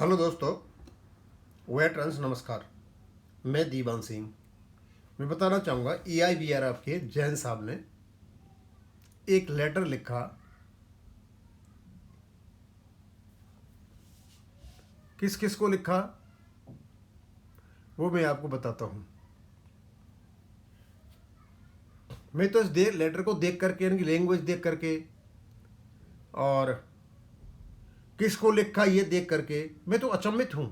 Hello दोस्तों, veterans नमस्कार। मैं दीवान सिंह। मैं बताना चाहूँगा EIBRF के जैन साहब ने एक लेटर लिखा। किस किस को लिखा वो मैं आपको बताता हूँ। मैं तो इस लेटर को देख करके, इनकी लैंग्वेज देख करके और किसको लिखा ये देख करके मैं तो अचंभित हूँ।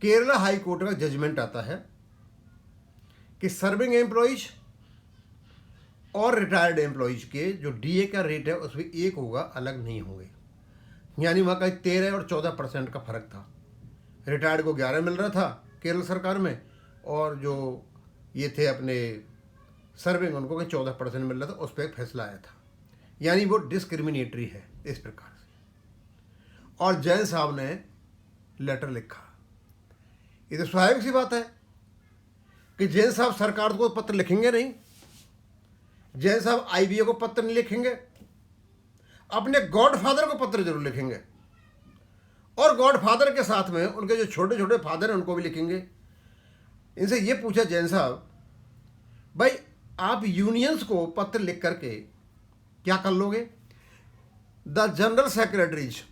केरला हाई कोर्ट का जजमेंट आता है कि सर्विंग एम्प्लॉइज और रिटायर्ड एम्प्लॉइज के जो DA का रेट है उसमें एक होगा, अलग नहीं होंगे। यानी वहाँ का 13 और 14% का फर्क था। रिटायर्ड को 11 मिल रहा था केरल सरकार में, और जो ये थे अपने सर्विंग उनको 14% मिल रहा था। उस पर एक फैसला आया था, यानी वो डिस्क्रिमिनेटरी है इस प्रकार से। और जैन साहब ने लेटर लिखा। ये तो स्वाभाविक सी बात है कि जैन साहब सरकार को पत्र लिखेंगे नहीं, जैन साहब IBA को पत्र नहीं लिखेंगे, अपने गॉडफादर को पत्र जरूर लिखेंगे, और गॉडफादर के साथ में उनके जो छोटे छोटे फादर हैं उनको भी लिखेंगे। इनसे ये पूछा जैन साहब, भाई आप यूनियंस को पत्र लिख करके क्या कर लोगे? द जनरल सेक्रेटरीज,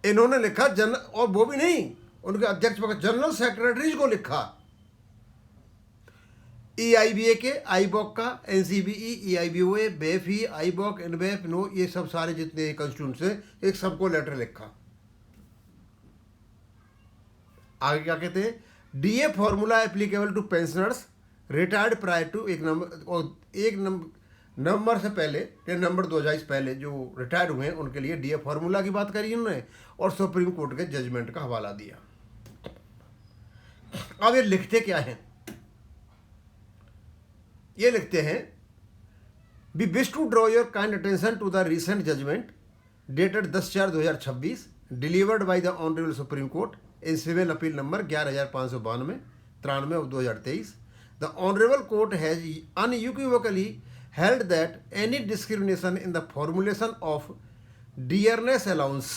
इन्होंने लिखा और वो भी नहीं, उनके अध्यक्ष जनरल सेक्रेटरीज को लिखा। EIBA के, IBOC का, NCBE, EIBOA, BEFI, IBOC, NBEF, no, ये सब सारे जितने कंस्टिट्यूंट्स हैं, एक सबको लेटर लिखा। आगे क्या कहते हैं? DA formula applicable to pensioners retired prior to एक नंबर से पहले या नंबर 2000 पहले जो रिटायर्ड हुए हैं उनके लिए DA फॉर्मूला की बात करी उन्होंने, और सुप्रीम कोर्ट के जजमेंट का हवाला दिया। अब ये लिखते क्या हैं? ये लिखते हैं, we wish to draw your kind attention to the recent judgment dated 10/4/2026 delivered by the honourable supreme court in civil appeal number 11,592 of 2023। The honourable court has unequivocally held that any discrimination in the formulation of dearness allowance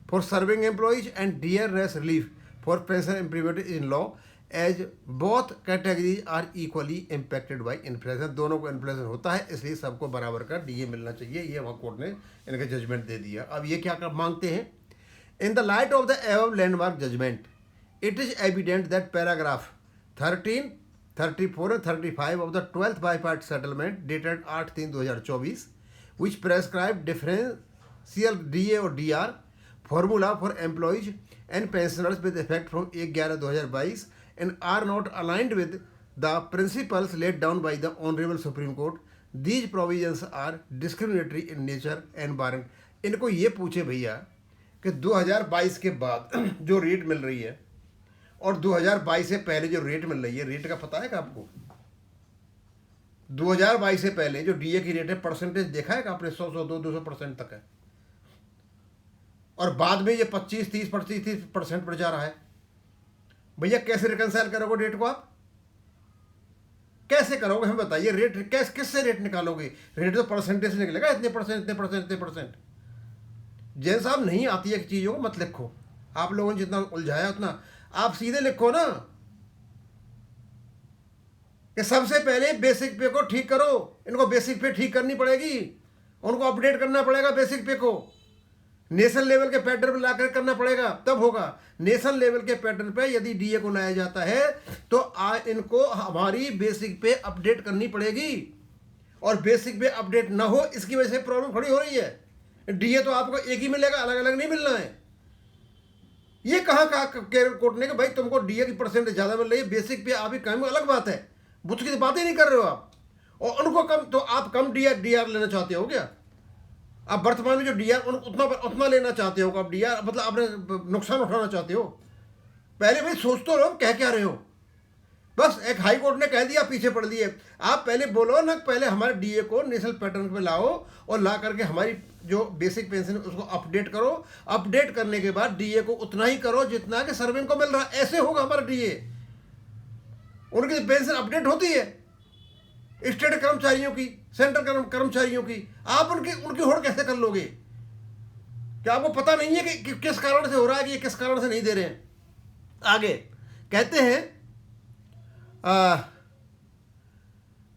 for serving employees and dearness relief for pension implemented in law as both categories are equally impacted by inflation। दोनों को inflation होता है, इसलिए सबको बराबर का DA मिलना चाहिए। ये वहाँ कोर्ट ने इनका जजमेंट दे दिया। अब ये क्या मांगते हैं? In the light of the above landmark judgment, it is evident that paragraph 13, 34 and 35 of the 12th bipartite settlement dated 8/3/2024, which prescribe differential DA or DR formula for employees and pensioners with effect from 1/11/2022 and are not aligned with the principles laid down by the Honorable Supreme Court. These provisions are discriminatory in nature and barring। इनको ये पूछे भैया कि 2022 के बाद जो rate मिल रही है और 2022 से पहले जो रेट मिल रही है, रेट का पता है क्या आपको? 2022 से पहले जो DA की रेट है, परसेंटेज देखा है कि आपने? 100, 200% तक है, और बाद में ये 25, 30% पर जा रहा है। भैया कैसे रिकंसाइल करोगे रेट को? आप कैसे करोगे हमें बताइए? रेट किससे रेट निकालोगे? रेट तो परसेंटेज से निकलेगा, इतने परसेंट, इतने परसेंट, इतने परसेंट। जैन साहब नहीं आती है चीज़ों को मत लिखो। आप लोगों ने जितना उलझाया उतना आप सीधे लिखो ना, कि सबसे पहले बेसिक पे को ठीक करो। इनको बेसिक पे ठीक करनी पड़ेगी, उनको अपडेट करना पड़ेगा बेसिक पे को, नेशनल लेवल के पैटर्न पर लाकर करना पड़ेगा, तब होगा। नेशनल लेवल के पैटर्न पे यदि DA को लाया जाता है तो इनको हमारी बेसिक पे अपडेट करनी पड़ेगी, और बेसिक पे अपडेट ना हो इसकी वजह से प्रॉब्लम खड़ी हो रही है। DA तो आपको एक ही मिलेगा, अलग अलग नहीं मिलना है। ये कहाँ केरल कोर्ट ने कि भाई तुमको DA की परसेंटेज ज़्यादा मिल रही है, बेसिक पे आप ही कम, अलग बात है। बुद्ध की बात ही नहीं कर रहे हो आप, और उनको कम, तो आप कम DR लेना चाहते हो क्या? आप वर्तमान में जो DR उतना लेना चाहते हो? आप DR मतलब आपने नुकसान उठाना चाहते हो? पहले भाई सोच तो लो कह क्या रहे हो। बस एक हाई कोर्ट ने कह दिया, पीछे पड़ दिए। आप पहले बोलो ना, पहले हमारे DA को नेशनल पैटर्न पे लाओ, और ला करके हमारी जो बेसिक पेंशन उसको अपडेट करो। अपडेट करने के बाद DA को उतना ही करो जितना कि सर्विंग को मिल रहा है। ऐसे होगा हमारा DA। उनकी पेंशन अपडेट होती है स्टेट कर्मचारियों की, सेंट्रल कर्मचारियों की। आप उनकी होड़ कैसे कर लोगे? क्या आपको पता नहीं है कि किस कारण से हो रहा है, कि ये किस कारण से नहीं दे रहे हैं? आगे कहते हैं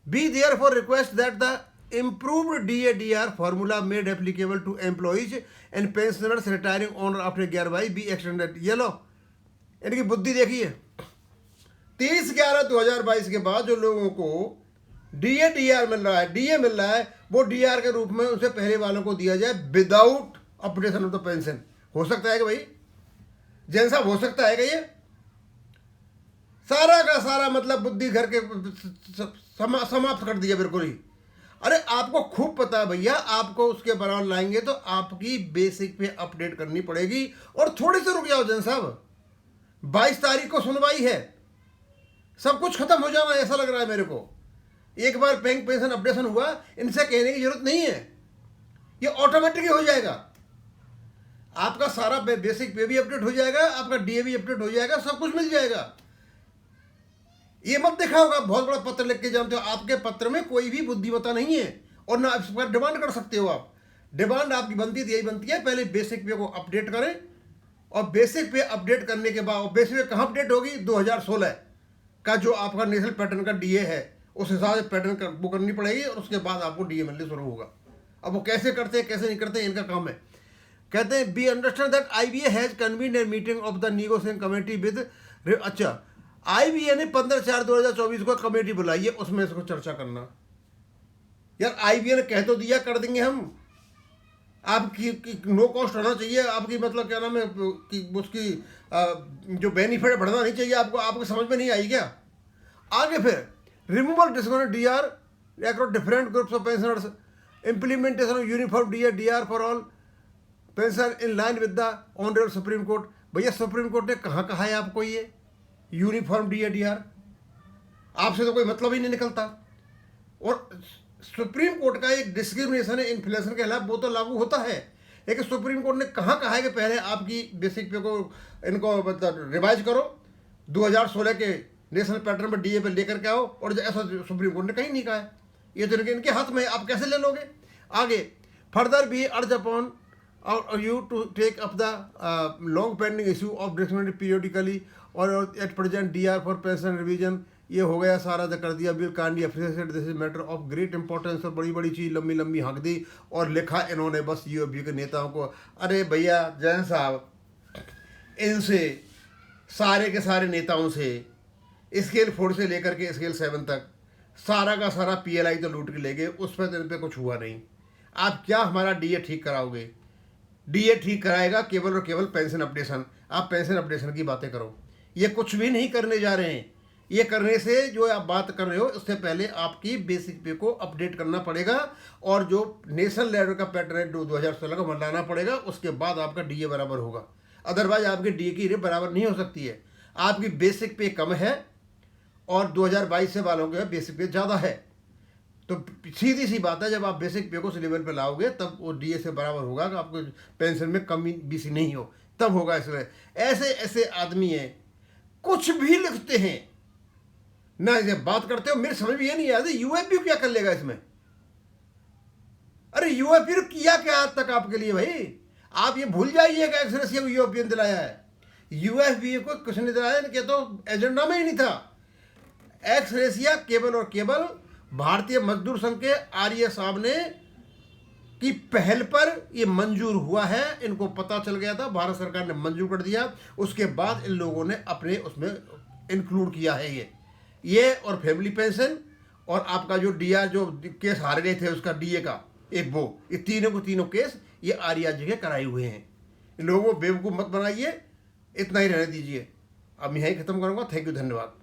be there for request that the improved DA/DR formula made applicable to employees and pensioners retiring on or after 11/22 be extended। ये लो, इनकी बुद्धि देखिए। 30/11/2022 के बाद जो लोगों को DA/DR मिल रहा है, DA मिल रहा है, वो DR के रूप में उनसे पहले वालों को दिया जाए without updation of the pension. हो सकता है कि भाई जैन साहब, हो सकता है कि ये सारा का सारा मतलब बुद्धि घर के समाप्त कर दिया बिल्कुल ही। अरे आपको खूब पता है भैया, आपको उसके बराबर लाएंगे तो आपकी बेसिक पे अपडेट करनी पड़ेगी। और थोड़ी सी रुक जाओ जैन साहब, 22 तारीख को सुनवाई है, सब कुछ खत्म हो जाना ऐसा लग रहा है मेरे को। एक बार बैंक पेंशन अपडेशन हुआ, इनसे कहने की जरूरत नहीं है, ये ऑटोमेटिक हो जाएगा। आपका सारा बेसिक पे भी अपडेट हो जाएगा, आपका डीए भी अपडेट हो जाएगा, सब कुछ मिल जाएगा। ये मत देखा होगा बहुत बड़ा पत्र लिख के जानते हो, आपके पत्र में कोई भी बुद्धिमत्ता नहीं है और ना इस पर डिमांड कर सकते हो आप। डिमांड आपकी बनती है, यही बनती है, पहले बेसिक पे को अपडेट करें और बेसिक पे अपडेट करने के बाद बेसिक पे कहाँ अपडेट होगी? 2016 का जो आपका नेशनल पैटर्न का डीए है उस हिसाब से पैटर्न वो करनी पड़ेगी और उसके बाद आपको डीए मिलने शुरू होगा। अब वो कैसे करते हैं कैसे नहीं करते हैं, इनका काम है। कहते हैं be understand that IBA has convened a meeting of the negotiating committee with. अच्छा, IBA ने 15/4/2024 को कमेटी बुलाई है, उसमें इसको चर्चा करना। यार IBA ने कह तो दिया कर देंगे हम, आपकी नो कॉस्ट होना चाहिए, आपकी मतलब क्या नाम है कि उसकी जो बेनिफिट बढ़ना नहीं चाहिए आपको, आपको समझ में नहीं आई क्या? आगे फिर removal discount DR across different groups of pensioners, implementation of uniform DR for all pension in line with the honourable supreme court. भैया सुप्रीम कोर्ट ने कहाँ कहा है आपको ये यूनिफॉर्म DR? आपसे तो कोई मतलब ही नहीं निकलता। और सुप्रीम कोर्ट का एक डिस्क्रिमिनेशन है इन्फ्लेशन के खिलाफ, वो तो लागू होता है, लेकिन सुप्रीम कोर्ट ने कहाँ कहा है कि पहले आपकी बेसिक पे को इनको मतलब रिवाइज करो, 2016 के नेशनल पैटर्न पर DA पे लेकर के आओ, और ऐसा सुप्रीम कोर्ट ने कहीं नहीं कहा है। ये तो इनके हाथ में, आप कैसे ले लोगे? आगे फर्दर भी अर्ज upon you to take up the long pending issue of discriminatory periodically और at present DR for pension revision। ये हो गया सारा कर दिया। बिल कांडी officiate this is matter of great importance. और बड़ी बड़ी चीज़ लंबी लंबी हाँक दी और लिखा इन्होंने बस UAP के नेताओं को। अरे भैया जैन साहब, इनसे सारे के सारे नेताओं से स्केल 4 से लेकर के स्केल 7 तक सारा का सारा PLI तो लूट के ले गए, उस पर तो इन पर कुछ हुआ नहीं। आप क्या हमारा DA ठीक कराओगे? DA ठीक कराएगा केवल और केवल पेंशन अपडेशन। आप पेंशन अपडेशन की बातें करो, ये कुछ भी नहीं करने जा रहे हैं। ये करने से जो आप बात कर रहे हो, उससे पहले आपकी बेसिक पे को अपडेट करना पड़ेगा और जो नेशनल लेवल का पैटर्न है 2016 को लाना पड़ेगा, उसके बाद आपका DA बराबर होगा। अदरवाइज आपकी DA की रेट बराबर नहीं हो सकती है। आपकी बेसिक पे कम है और 2022 से वालों के बेसिक पे ज़्यादा है, तो सीधी सी बात है, जब आप बेसिक पे को उस लेवल पे लाओगे तब वो DA से बराबर होगा कि आपको पेंशन में कमी बीसी नहीं हो, तब होगा। इसलिए ऐसे ऐसे आदमी हैं, कुछ भी लिखते हैं ना, इसे बात करते हो। मेरे समझ में ये नहीं आता UAP क्या कर लेगा इसमें? अरे UAP किया क्या आज तक आपके लिए भाई? आप ये भूल जाइए कि एक्सरेसिया को UAP ने दिलाया है। UAP को कुछ नहीं दिलाया, क्या तो एजेंडा में ही नहीं था। एक्सरेसिया केवल और केवल भारतीय मजदूर संघ के आर्य साहब ने की पहल पर ये मंजूर हुआ है। इनको पता चल गया था, भारत सरकार ने मंजूर कर दिया, उसके बाद इन लोगों ने अपने उसमें इंक्लूड किया है ये और फैमिली पेंशन और आपका जो DR जो केस हार गए थे उसका DA का एक वो, ये तीनों केस ये आर्या जी के कराए हुए हैं। इन लोगों को बेवकूफ़ मत बनाइए, इतना ही रहने दीजिए। अब मैं यहीं ख़त्म करूँगा। थैंक यू, धन्यवाद।